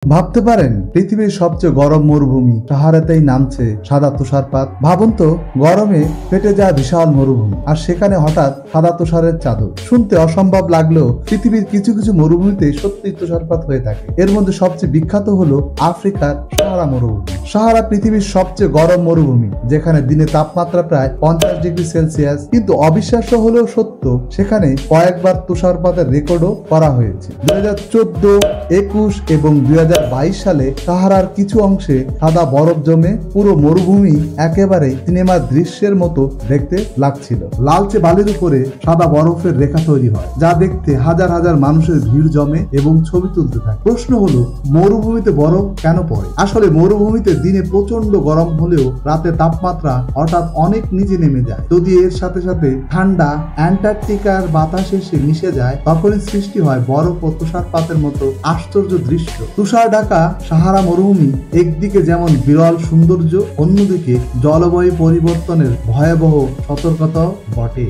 ভাবতে পারেন পৃথিবীর সবচেয়ে গরম মরুভূমি সাহারাতেই নামছে সাদা তুষারপাত। ভাবুন তো, গরমে ফেটে যাওয়া বিশাল মরুভূমি, আর সেখানে হঠাৎ সাদা তুষারের চাদর। শুনতে অসম্ভব লাগলেও পৃথিবীর কিছু কিছু মরুভূমিতে সত্যি তুষারপাত হয়ে থাকে। এর মধ্যে সবচেয়ে বিখ্যাত হলো আফ্রিকার সাহারা মরুভূমি। সাহারা পৃথিবীর সবচেয়ে গরম মরুভূমি, যেখানে দিনে তাপমাত্রা প্রায় 50 ডিগ্রি সেলসিয়াস। কিন্তু অবিশ্বাস্য হলেও সত্য, সেখানে কয়েকবার তুষারপাতের রেকর্ডও করা হয়েছে। 2014, 21 এবং 2022 সালে সাহারার কিছু অংশে সাদা বরফ জমে পুরো মরুভূমি একেবারে সিনেমার দৃশ্যের মতো দেখতে লাগছিল। লালচে বালির উপরে সাদা বরফের রেখা তৈরি হয়, যা দেখতে হাজার হাজার মানুষের ভিড় জমে এবং ছবি তুলতে থাকে। প্রশ্ন হলো, মরুভূমিতে বরফ কেন পড়ে? আসলে মরুভূমিতে দিনে প্রচন্ড গরম হলেও রাতে তাপমাত্রা হঠাৎ অনেক নিচে নেমে যায়। যদি এর সাথে সাথে ঠান্ডা অ্যান্টার্কটিকার বাতাস এসে মিশে যায়, তখনই সৃষ্টি হয় বরফ ও তুষারপাতের মতো আশ্চর্য দৃশ্য। তুষার ঢাকা সাহারা মরুভূমি একদিকে যেমন বিরল সৌন্দর্য, অন্যদিকে জলবায়ু পরিবর্তনের ভয়াবহ সতর্কতাও বটে।